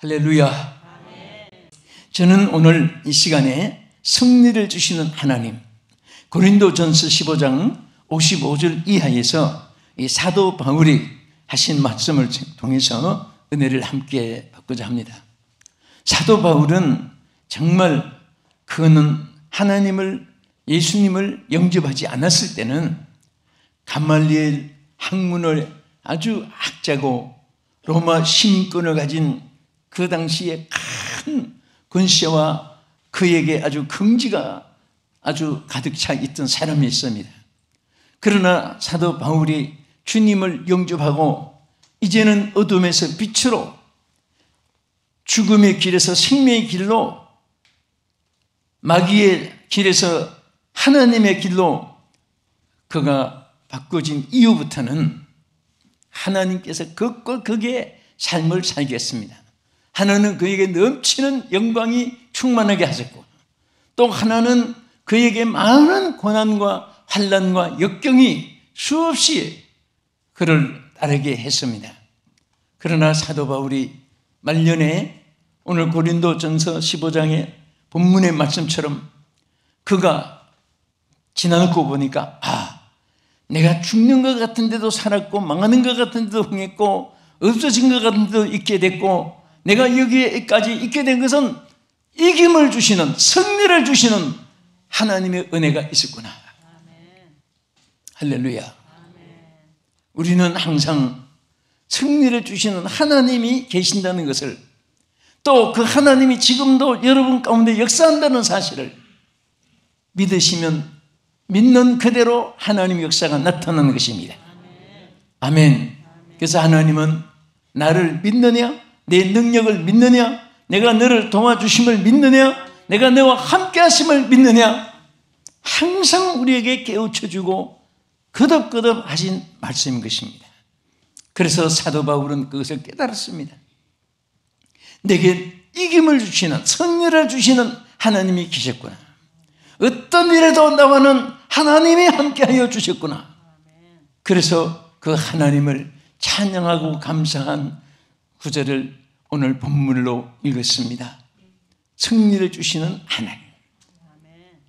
할렐루야. 저는 오늘 이 시간에 승리를 주시는 하나님, 고린도전서 15장 55절 이하에서 이 사도 바울이 하신 말씀을 통해서 은혜를 함께 받고자 합니다. 사도 바울은 정말 그는 하나님을, 예수님을 영접하지 않았을 때는 가말리엘 학문을 아주 학자고 로마 시민권을 가진 그 당시에 큰 권세와 그에게 아주 긍지가 아주 가득 차 있던 사람이었습니다. 그러나 사도 바울이 주님을 영접하고 이제는 어둠에서 빛으로, 죽음의 길에서 생명의 길로, 마귀의 길에서 하나님의 길로 그가 바꿔진 이후부터는 하나님께서 극과 극의 삶을 살겠습니다. 하나는 그에게 넘치는 영광이 충만하게 하셨고, 또 하나는 그에게 많은 고난과 환난과 역경이 수없이 그를 따르게 했습니다. 그러나 사도 바울이 말년에 오늘 고린도전서 15장의 본문의 말씀처럼 그가 지나놓고 보니까 내가 죽는 것 같은데도 살았고, 망하는 것 같은데도 흥했고, 없어진 것 같은데도 있게 됐고, 내가 여기에까지 있게 된 것은 이김을 주시는, 승리를 주시는 하나님의 은혜가 있었구나. 할렐루야. 우리는 항상 승리를 주시는 하나님이 계신다는 것을, 또 그 하나님이 지금도 여러분 가운데 역사한다는 사실을 믿으시면 믿는 그대로 하나님의 역사가 나타나는 것입니다. 아멘. 그래서 하나님은 나를 믿느냐? 내 능력을 믿느냐? 내가 너를 도와주심을 믿느냐? 내가 너와 함께 하심을 믿느냐? 항상 우리에게 깨우쳐주고 거듭거듭 하신 말씀인 것입니다. 그래서 사도 바울은 그것을 깨달았습니다. 내게 이김을 주시는, 승리를 주시는 하나님이 계셨구나. 어떤 일에도 나와는 하나님이 함께하여 주셨구나. 그래서 그 하나님을 찬양하고 감사한 구절을 오늘 본문으로 읽었습니다. 승리를 주시는 하나님.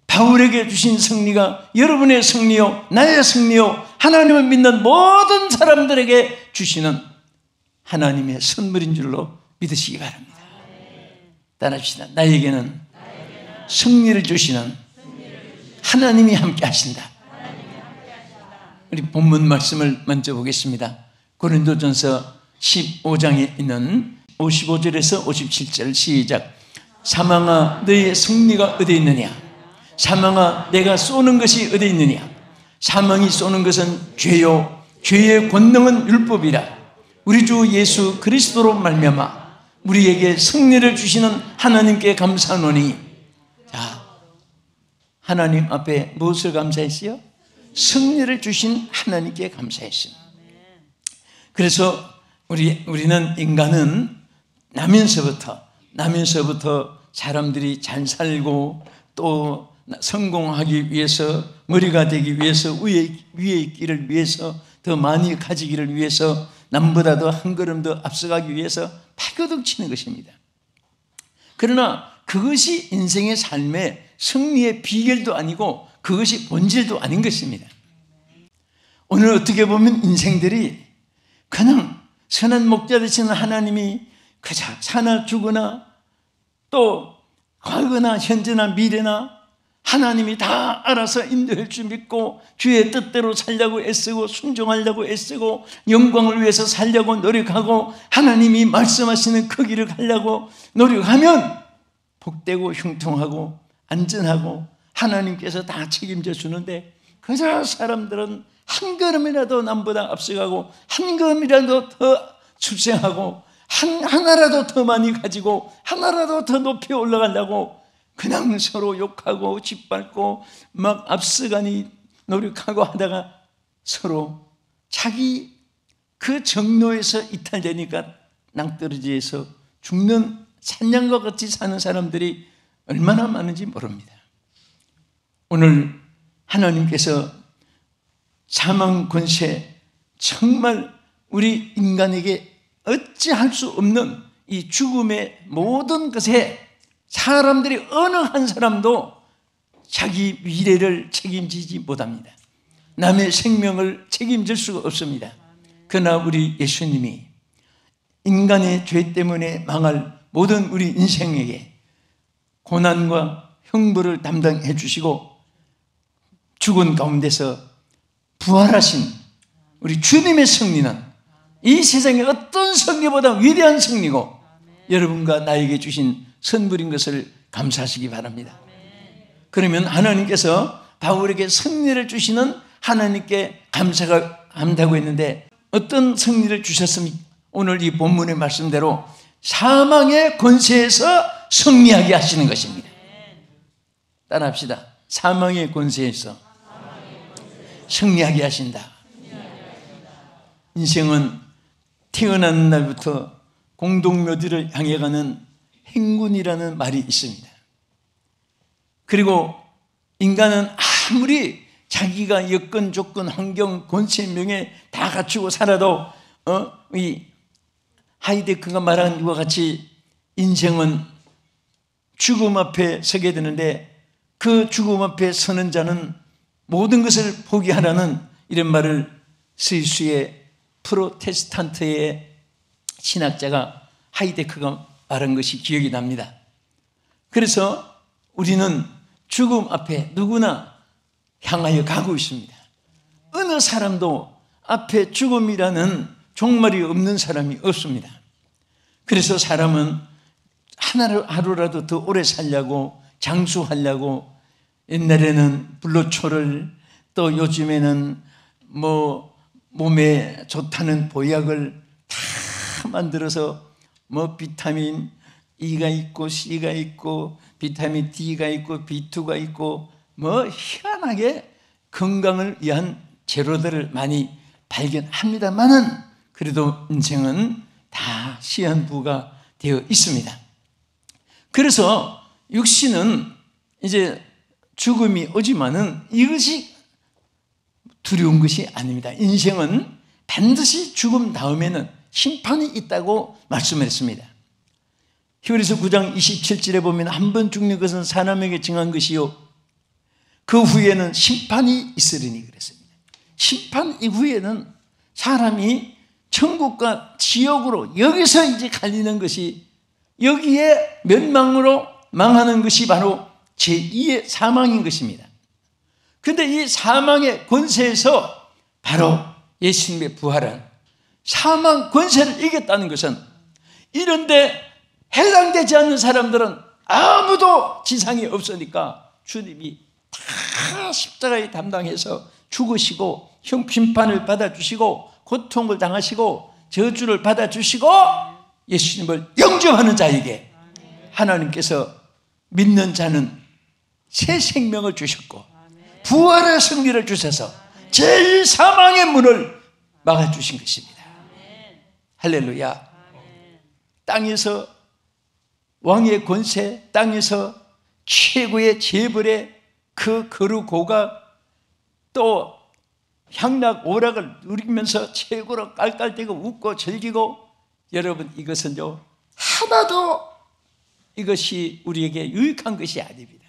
바울에게 주신 승리가 여러분의 승리요, 나의 승리요, 하나님을 믿는 모든 사람들에게 주시는 하나님의 선물인 줄로 믿으시기 바랍니다. 따라합시다. 나에게는 승리를 주시는 하나님이 함께 하신다. 우리 본문 말씀을 먼저 보겠습니다. 고린도전서 15장에 있는 55절에서 57절 시작. 사망아, 너의 승리가 어디 있느냐? 사망아, 내가 쏘는 것이 어디 있느냐? 사망이 쏘는 것은 죄요, 죄의 권능은 율법이라. 우리 주 예수 그리스도로 말미암아 우리에게 승리를 주시는 하나님께 감사하노니. 자, 하나님 앞에 무엇을 감사했어요? 승리를 주신 하나님께 감사했습니다. 그래서 우리는 인간은 나면서부터 사람들이 잘 살고 또 성공하기 위해서, 머리가 되기 위해서, 위에 있기를 위해서, 더 많이 가지기를 위해서, 남보다 더 한 걸음 더 앞서가기 위해서 발버둥 치는 것입니다. 그러나 그것이 인생의 삶의 승리의 비결도 아니고 그것이 본질도 아닌 것입니다. 오늘 어떻게 보면 인생들이 그냥 선한 목자 되시는 하나님이 그저 사나 죽으나 또 과거나 현재나 미래나 하나님이 다 알아서 인도할 줄 믿고 주의 뜻대로 살려고 애쓰고 순종하려고 애쓰고 영광을 위해서 살려고 노력하고 하나님이 말씀하시는 그 길을 가려고 노력하면 복되고 형통하고 안전하고 하나님께서 다 책임져 주는데, 그저 사람들은 한 걸음이라도 남보다 앞서가고 한 걸음이라도 더 출세하고 하나라도 더 많이 가지고 하나라도 더 높이 올라가려고 그냥 서로 욕하고 짓밟고 막 앞서가니 노력하고 하다가 서로 자기 그 정로에서 이탈되니까 낭떠러지에서 죽는 산양과 같이 사는 사람들이 얼마나 많은지 모릅니다. 오늘 하나님께서 사망 권세, 정말 우리 인간에게 어찌할 수 없는 이 죽음의 모든 것에 사람들이 어느 한 사람도 자기 미래를 책임지지 못합니다. 남의 생명을 책임질 수가 없습니다. 그러나 우리 예수님이 인간의 죄 때문에 망할 모든 우리 인생에게 고난과 형벌을 담당해 주시고 죽은 가운데서 부활하신 우리 주님의 승리는 이 세상의 어떤 승리보다 위대한 승리고 여러분과 나에게 주신 선물인 것을 감사하시기 바랍니다. 그러면 하나님께서 바울에게 승리를 주시는 하나님께 감사가 한다고 했는데 어떤 승리를 주셨습니까? 오늘 이 본문의 말씀대로 사망의 권세에서 승리하게 하시는 것입니다. 따라합시다. 사망의 권세에서 승리하게 하신다. 인생은 태어나는 날부터 공동묘지를 향해 가는 행군이라는 말이 있습니다. 그리고 인간은 아무리 자기가 여건, 조건, 환경, 권세, 명예 다 갖추고 살아도 이 하이데크가 말한 이와 같이 인생은 죽음 앞에 서게 되는데 그 죽음 앞에 서는 자는 모든 것을 포기하라는 이런 말을 스위스의 프로테스탄트의 신학자가 하이데크가 말한 것이 기억이 납니다. 그래서 우리는 죽음 앞에 누구나 향하여 가고 있습니다. 어느 사람도 앞에 죽음이라는 종말이 없는 사람이 없습니다. 그래서 사람은 하루라도 더 오래 살려고 장수하려고 옛날에는 불로초를 또 요즘에는 몸에 좋다는 보약을 다 만들어서 비타민 E가 있고 C가 있고 비타민 D가 있고 B2가 있고 희한하게 건강을 위한 재료들을 많이 발견합니다만은 그래도 인생은 다 시한부가 되어 있습니다. 그래서 육신은 이제 죽음이 오지만은 이것이 두려운 것이 아닙니다. 인생은 반드시 죽음 다음에는 심판이 있다고 말씀했습니다. 히브리서 9장 27절에 보면 한 번 죽는 것은 사람에게 정한 것이요 그 후에는 심판이 있으리니 그랬습니다. 심판 이후에는 사람이 천국과 지옥으로 여기서 이제 갈리는 것이 여기에 멸망으로 망하는 것이 바로 제2의 사망인 것입니다. 그런데 이 사망의 권세에서 바로 예수님의 부활은 사망 권세를 이겼다는 것은 이런데 해당되지 않는 사람들은 아무도 지상이 없으니까 주님이 다 십자가에 담당해서 죽으시고 형심판을 받아주시고 고통을 당하시고 저주를 받아주시고 예수님을 영접하는 자에게 하나님께서 믿는 자는 새 생명을 주셨고 부활의 승리를 주셔서 제일 사망의 문을 막아주신 것입니다. 할렐루야. 땅에서 왕의 권세, 땅에서 최고의 재벌의 그 거루고가 또 향락 오락을 누리면서 최고로 깔깔대고 웃고 즐기고 여러분 이것은요 하나도 이것이 우리에게 유익한 것이 아닙니다.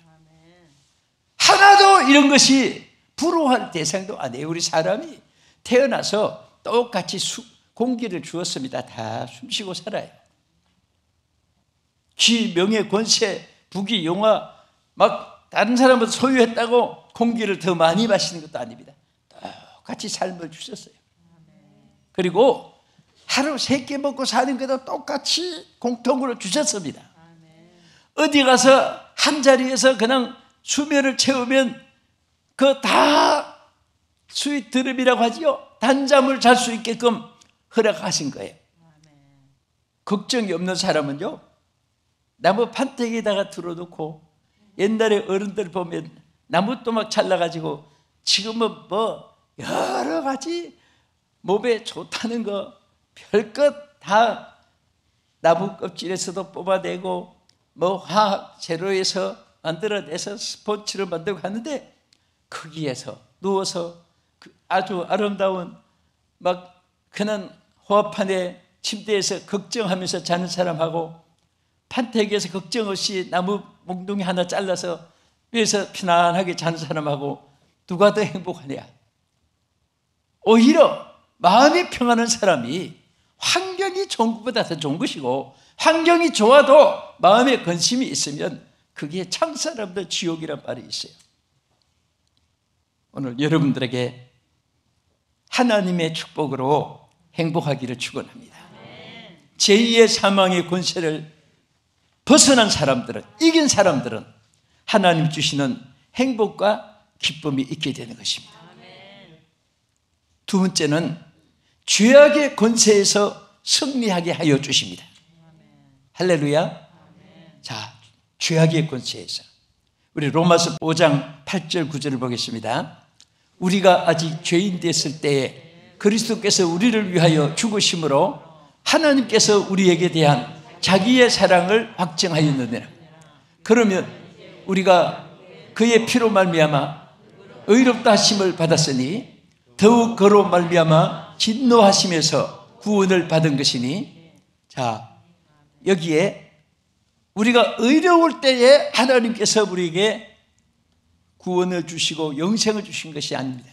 하나도 이런 것이 부러워할 대상도 아니에요. 우리 사람이 태어나서 똑같이 공기를 주었습니다. 다 숨쉬고 살아요. 쥐, 명예, 권세, 부귀, 영화 막 다른 사람보다 소유했다고 공기를 더 많이 마시는 것도 아닙니다. 똑같이 삶을 주셨어요. 그리고 하루 3끼 먹고 사는 것도 똑같이 공통으로 주셨습니다. 어디 가서 한 자리에서 그냥 수면을 채우면 그 다 스윗 드림이라고 하지요. 단잠을 잘 수 있게끔 허락하신 거예요. 걱정이 없는 사람은요 나무 판때기에다가 들어놓고 옛날에 어른들 보면 나무토막 잘라가지고 지금은 여러 가지 몸에 좋다는 거 별것 다 나무 껍질에서도 뽑아내고 화학 재료에서 만들어내서 스포츠를 만들고 하는데 거기에서 누워서 아주 아름다운 그냥 호화판에 침대에서 걱정하면서 자는 사람하고 판때기에서 걱정 없이 나무 몽둥이 하나 잘라서 위에서 편안하게 자는 사람하고 누가 더 행복하냐? 오히려 마음이 평안한 사람이 환경이 좋은 것보다 더 좋은 것이고, 환경이 좋아도 마음에 근심이 있으면 그게 참 사람들 지옥이란 말이 있어요. 오늘 여러분들에게 하나님의 축복으로 행복하기를 축원합니다. 제2의 사망의 권세를 벗어난 사람들은, 이긴 사람들은 하나님 주시는 행복과 기쁨이 있게 되는 것입니다. 두 번째는 죄악의 권세에서 승리하게 하여 주십니다. 할렐루야. 자, 죄악의 권세에서 우리 로마서 5장 8절 9절을 보겠습니다. 우리가 아직 죄인 됐을 때에 그리스도께서 우리를 위하여 죽으심으로 하나님께서 우리에게 대한 자기의 사랑을 확증하였느니라. 그러면 우리가 그의 피로 말미암아 의롭다 하심을 받았으니 더욱 그로 말미암아 진노하심에서 구원을 받은 것이니, 자, 여기에 우리가 의로울 때에 하나님께서 우리에게 구원을 주시고 영생을 주신 것이 아닙니다.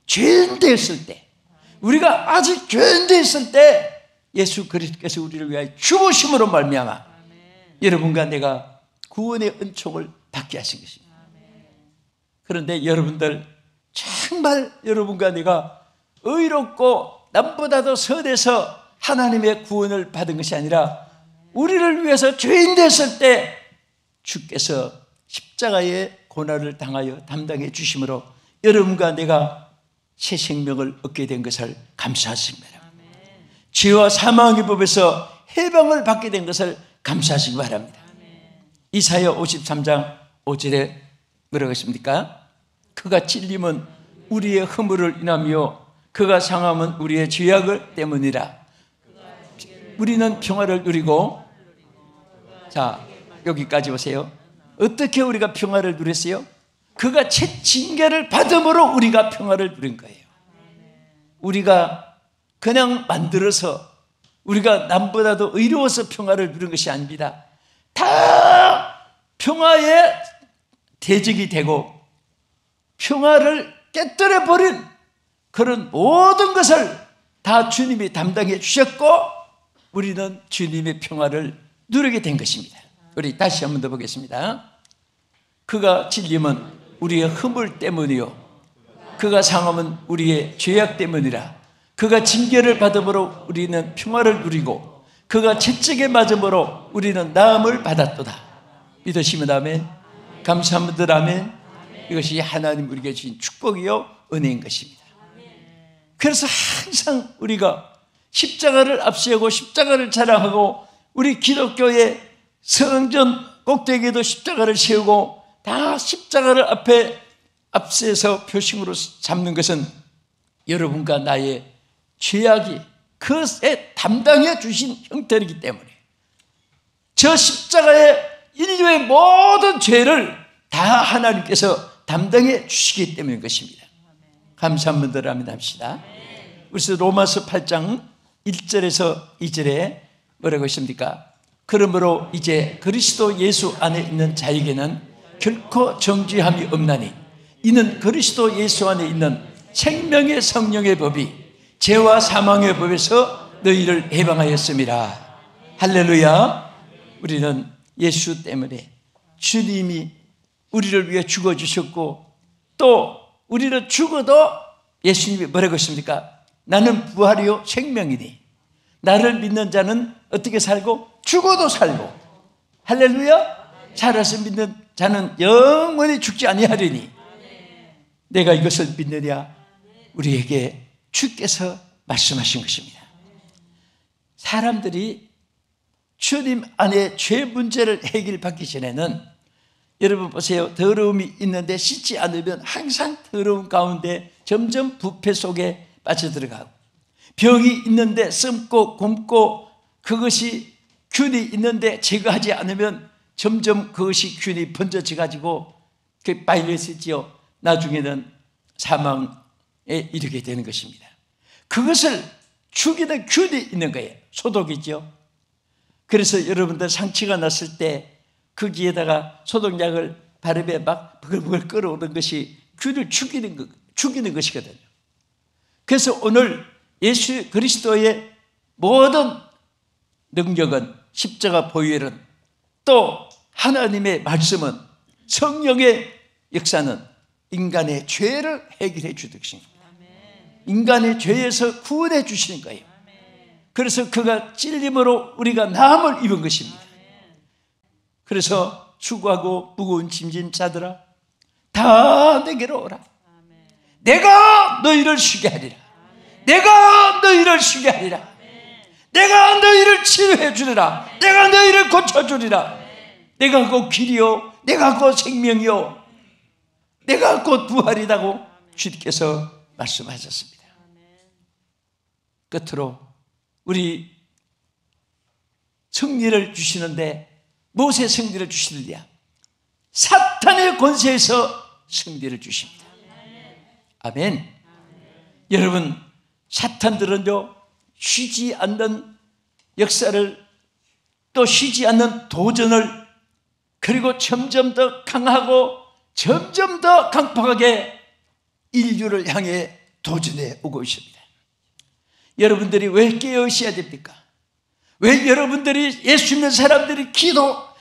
죄인 되었을 때, 우리가 아직 죄인 되었을 때 예수 그리스도께서 우리를 위하여 죽으심으로 말미암아 여러분과 내가 구원의 은총을 받게 하신 것입니다. 그런데 여러분들, 정말 여러분과 내가 의롭고 남보다도 선해서 하나님의 구원을 받은 것이 아니라 우리를 위해서 죄인 됐을 때 주께서 십자가의 고난을 당하여 담당해 주심으로 여러분과 내가 새 생명을 얻게 된 것을 감사하십니다. 죄와 사망의 법에서 해방을 받게 된 것을 감사하시기 바랍니다. 이사야 53장 5절에 뭐라고 했습니까? 그가 찔림은 우리의 허물을 인하며 그가 상함은 우리의 죄악을 때문이라. 우리는 평화를 누리고, 자, 여기까지 보세요. 어떻게 우리가 평화를 누렸어요? 그가 채 징계를 받음으로 우리가 평화를 누린 거예요. 우리가 그냥 만들어서, 우리가 남보다도 의로워서 평화를 누린 것이 아닙니다. 다 평화의 대적이 되고 평화를 깨뜨려버린 그런 모든 것을 다 주님이 담당해 주셨고 우리는 주님의 평화를 누리게 된 것입니다. 우리 다시 한 번 더 보겠습니다. 그가 찔림은 우리의 허물 때문이요 그가 상함은 우리의 죄악 때문이라. 그가 징계를 받음으로 우리는 평화를 누리고 그가 채찍에 맞음으로 우리는 나음을 받았도다. 믿으시면 아멘. 감사합니다. 아멘. 이것이 하나님 우리에게 주신 축복이요 은혜인 것입니다. 그래서 항상 우리가 십자가를 앞세우고 십자가를 자랑하고, 우리 기독교의 성전 꼭대기에도 십자가를 세우고 다 십자가를 앞세서 표식으로 삼는 것은 여러분과 나의 죄악이 그것에 담당해 주신 형태이기 때문에, 저 십자가의 인류의 모든 죄를 다 하나님께서 담당해 주시기 때문인 것입니다. 감사합니다. 합시다. 그래서 로마서 8장 1절에서 2절에 뭐라고 했습니까? 그러므로 이제 그리스도 예수 안에 있는 자에게는 결코 정죄함이 없나니 이는 그리스도 예수 안에 있는 생명의 성령의 법이 죄와 사망의 법에서 너희를 해방하였음이라. 할렐루야. 우리는 예수 때문에 주님이 우리를 위해 죽어주셨고, 또 우리는 죽어도 예수님이 뭐라고 했습니까? 나는 부활이요 생명이니 나를 믿는 자는 어떻게 살고? 죽어도 살고. 할렐루야. 살아서 믿는 자는 영원히 죽지 아니하리니 내가 이것을 믿느냐? 우리에게 주께서 말씀하신 것입니다. 사람들이 주님 안에 죄 문제를 해결받기 전에는, 여러분 보세요. 더러움이 있는데 씻지 않으면 항상 더러움 가운데 점점 부패 속에 빠져들어가고, 병이 있는데 썩고 굼고 그것이 균이 있는데 제거하지 않으면 점점 그것이 균이 번져져 가지고 그 바이러스지요. 나중에는 사망에 이르게 되는 것입니다. 그것을 죽이는 균이 있는 거예요. 소독이죠. 그래서 여러분들 상처가 났을 때 거기에다가 소독약을 바르면 막 버글버글 끓어오는 것이 균을 죽이는 것이거든요. 그래서 오늘 예수 그리스도의 모든 능력은, 십자가 보혈은, 또 하나님의 말씀은, 성령의 역사는 인간의 죄를 해결해 주듯이 인간의 죄에서 구원해 주시는 거예요. 그래서 그가 찔림으로 우리가 나음을 입은 것입니다. 그래서 수고하고 무거운 짐진 자들아 다 내게로 오라. 내가 너희를 쉬게 하리라. 내가 너희를 쉬게 하리라. 내가 너희를 치료해 주리라. 내가 너희를 고쳐주리라. 내가 곧 길이요, 내가 곧 생명이요, 내가 곧 부활이라고 주님께서 말씀하셨습니다. 끝으로 우리 승리를 주시는데 무엇의 승리를 주시느냐? 사탄의 권세에서 승리를 주십니다. 아멘. 여러분, 사탄들은요 쉬지 않는 역사를, 또 쉬지 않는 도전을, 그리고 점점 더 강하고 점점 더 강팍하게 인류를 향해 도전해 오고 있습니다. 여러분들이 왜 깨어 있어야 됩니까? 왜 여러분들이 예수 믿는 사람들이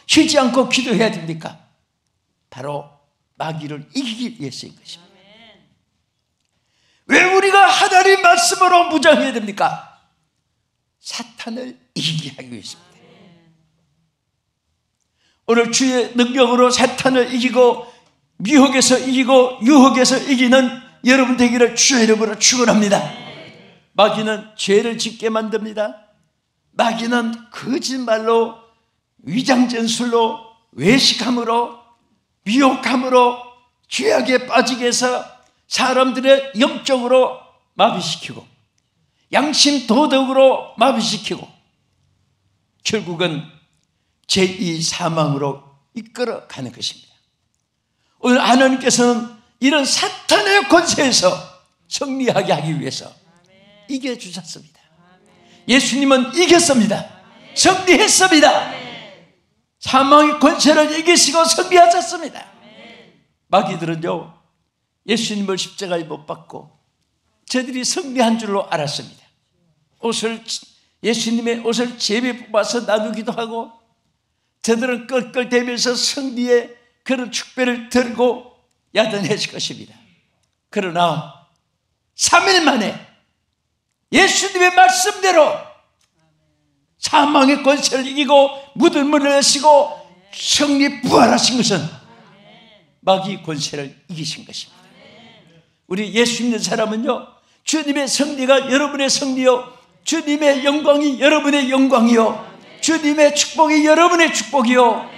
쉬지 않고 기도해야 됩니까? 바로 마귀를 이기기 위해서인 것입니다. 왜 우리가 하나님 말씀으로 무장해야 됩니까? 사탄을 이기게 하기 위해서입니다. 오늘 주의 능력으로 사탄을 이기고 미혹에서 이기고 유혹에서 이기는 여러분 되기를 주의 이름으로 축원합니다. 마귀는 죄를 짓게 만듭니다. 마귀는 거짓말로, 위장전술로, 외식함으로, 미혹함으로 죄악에 빠지게 해서 사람들의 영적으로 마비시키고 양심 도덕으로 마비시키고 결국은 제2 사망으로 이끌어가는 것입니다. 오늘 하나님께서는 이런 사탄의 권세에서 승리하게 하기 위해서 이겨주셨습니다. 예수님은 이겼습니다. 승리했습니다. 사망의 권세를 이기시고 승리하셨습니다. 마귀들은요 예수님을 십자가에 못 박고 저들이 승리한 줄로 알았습니다. 예수님의 옷을 제비 뽑아서 나누기도 하고 저들은 껄껄대면서 승리의 그런 축배를 들고 야단했을 것입니다. 그러나 3일 만에 예수님의 말씀대로 사망의 권세를 이기고 무덤을 내시고 승리 부활하신 것은 마귀 권세를 이기신 것입니다. 우리 예수 믿는 사람은요 주님의 승리가 여러분의 승리요, 주님의 영광이 여러분의 영광이요, 주님의 축복이 여러분의 축복이요.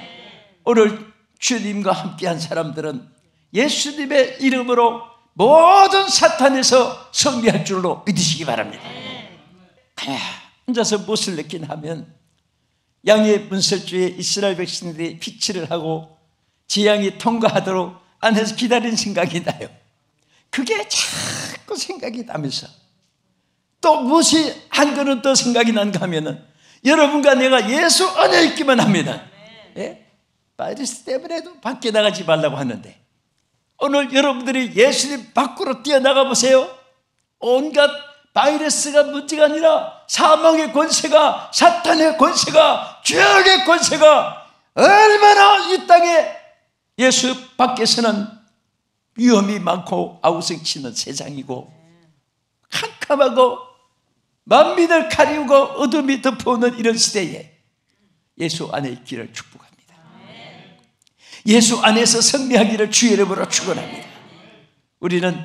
오늘 주님과 함께한 사람들은 예수님의 이름으로 모든 사탄에서 승리할 줄로 믿으시기 바랍니다. 혼자서 무엇을 느낀 하면 양의 문설주에 이스라엘 백성들이 피치를 하고 재앙이 통과하도록 안에서 기다린 생각이 나요. 그게 자꾸 생각이 나면서 또 무엇이 한 그릇 더 생각이 난가 하면은 여러분과 내가 예수 안에 있기만 합니다. 예? 바이러스 때문에도 밖에 나가지 말라고 하는데 오늘 여러분들이 예수님 밖으로 뛰어나가 보세요. 온갖 바이러스가 문제가 아니라 사망의 권세가, 사탄의 권세가, 죄악의 권세가 얼마나 이 땅에 예수 밖에서는 위험이 많고 아우성치는 세상이고 캄캄하고 만민을 가리우고 어둠이 덮어오는 이런 시대에 예수 안에 있기를 축복합니다. 예수 안에서 승리하기를 주의 이름으로 축원합니다. 우리는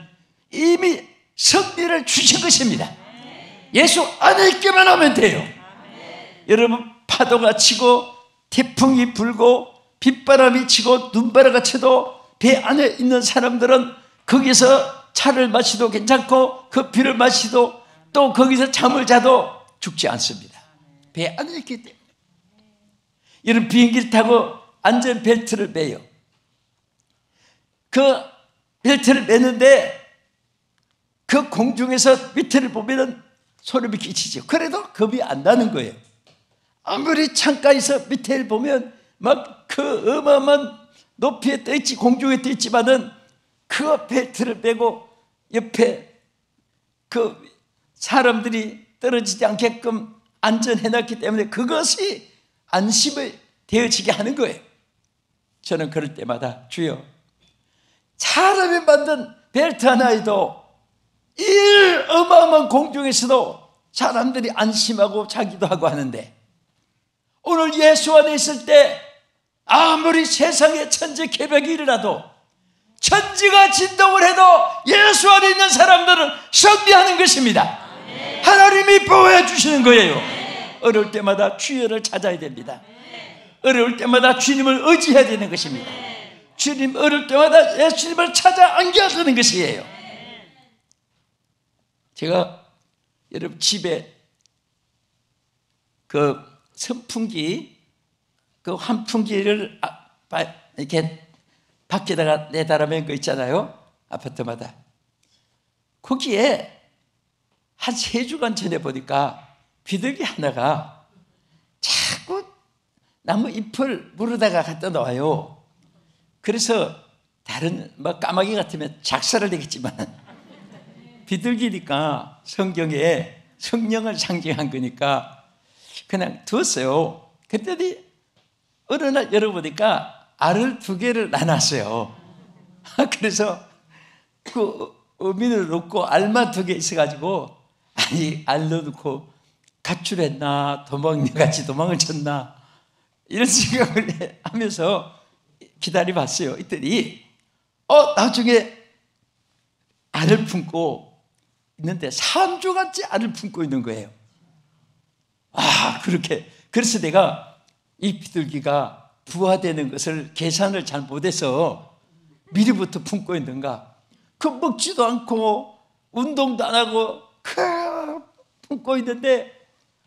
이미 승리를 주신 것입니다. 예수 안에 있기만 하면 돼요. 여러분 파도가 치고 태풍이 불고 빗바람이 치고 눈바라가 쳐도 배 안에 있는 사람들은 거기서 차를 마시도 괜찮고 커피를 마시도 또 거기서 잠을 자도 죽지 않습니다. 배 안에 있기 때문에. 여러분 비행기를 타고 안전벨트를 매요. 그 벨트를 매는데 그 공중에서 밑에를 보면은 소름이 끼치죠. 그래도 겁이 안 나는 거예요. 아무리 창가에서 밑에 보면 막 그 어마어마한 높이에 떠 있지, 공중에 떠 있지만은 그 벨트를 빼고 옆에 그 사람들이 떨어지지 않게끔 안전해놨기 때문에 그것이 안심이 되어지게 하는 거예요. 저는 그럴 때마다 주여, 사람이 만든 벨트 하나에도 이 어마어마한 공중에서도 사람들이 안심하고 자기도 하고 하는데, 오늘 예수 안에 있을 때 아무리 세상에 천지개벽이 일어나도, 천지가 진동을 해도 예수 안에 있는 사람들은 승리하는 것입니다. 하나님이 보호해 주시는 거예요. 어려울 때마다 주여를 찾아야 됩니다. 어려울 때마다 주님을 의지해야 되는 것입니다. 주님, 어려울 때마다 예수님을 찾아 안겨주는 것이에요. 제가 여러분 집에 그 선풍기, 그 환풍기를 이렇게 밖에다가 내달아 맨 거 있잖아요. 아파트마다. 거기에 한 3주간 전에 보니까 비둘기 하나가 자꾸 나무 잎을 물어다가 갖다 놓아요. 그래서 다른 뭐 까마귀 같으면 작살을 내겠지만 비둘기니까 성경에 성령을 상징한 거니까 그냥 두었어요. 그랬더니 어느 날 열어보니까 알을 2개를 나눴어요. 그래서 그 어민을 놓고 알만 2개 있어가지고, 아니 알 넣어놓고 가출했나 도망같이 도망을 쳤나 이런 생각을 하면서 기다려봤어요. 이랬더니 나중에 알을 품고 있는데 3주간째 알을 품고 있는 거예요. 그렇게. 그래서 내가 이 비둘기가 부화되는 것을 계산을 잘 못해서 미리부터 품고 있는가. 그 먹지도 않고 운동도 안 하고 품고 있는데,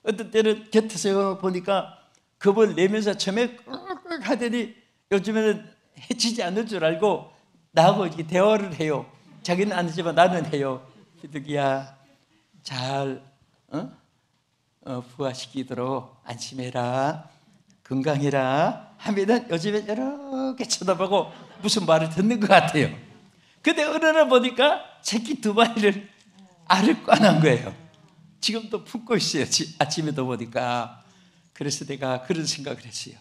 어떤 때는 곁에서 보니까 겁을 내면서 처음에 꿀꿀 하더니 요즘에는 해치지 않을 줄 알고 나하고 이렇게 대화를 해요. 자기는 안 하지만 나는 해요. 비둘기야, 잘 부화시키도록 안심해라, 건강해라 하면은 요즘에 이렇게 쳐다보고 무슨 말을 듣는 것 같아요. 근데 어느 날 보니까 새끼 2마리를 알을 꽈놓은 거예요. 지금도 품고 있어요. 아침에도 보니까. 그래서 내가 그런 생각을 했어요.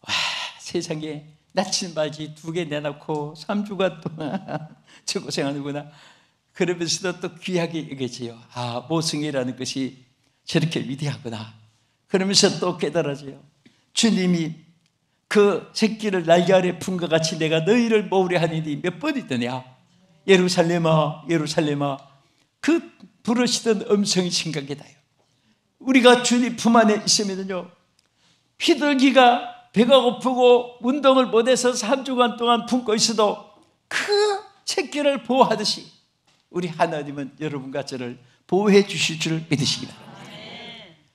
와, 세상에 나침반지 2개 내놓고 3주간 동안 저 고생하는구나. 그러면서도 또 귀하게 여겨져요. 모성애라는 것이 저렇게 위대하구나. 그러면서 또 깨달아져요. 주님이 그 새끼를 날개 아래 푼 것 같이 내가 너희를 모으려 하니 몇 번이더냐. 예루살렘아, 예루살렘아. 그 부르시던 음성이 생각이 나요. 우리가 주님 품 안에 있으면요, 비둘기가 배가 고프고 운동을 못해서 3주간 동안 품고 있어도 그 새끼를 보호하듯이 우리 하나님은 여러분과 저를 보호해 주실 줄 믿으시기 바랍니다.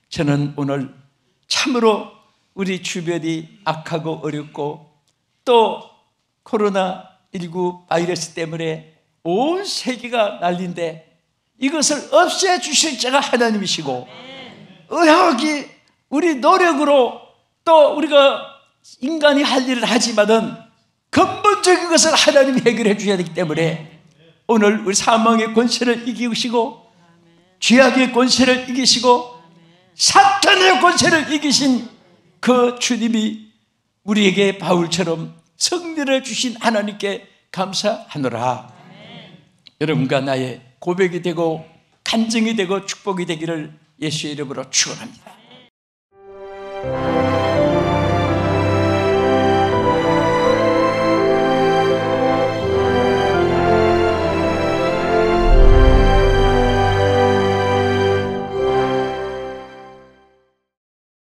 저는 오늘 참으로 우리 주변이 악하고 어렵고 또 코로나19 바이러스 때문에 온 세계가 난리인데 이것을 없애주실 자가 하나님이시고, 의학이 우리 노력으로 또 우리가 인간이 할 일을 하지만은 근본적인 것을 하나님이 해결해 주셔야 되기 때문에 오늘 우리 사망의 권세를 이기시고 죄악의 권세를 이기시고 사탄의 권세를 이기신 그 주님이 우리에게 바울처럼 승리를 주신 하나님께 감사하노라. 여러분과 나의 고백이 되고 간증이 되고 축복이 되기를 예수의 이름으로 축원합니다.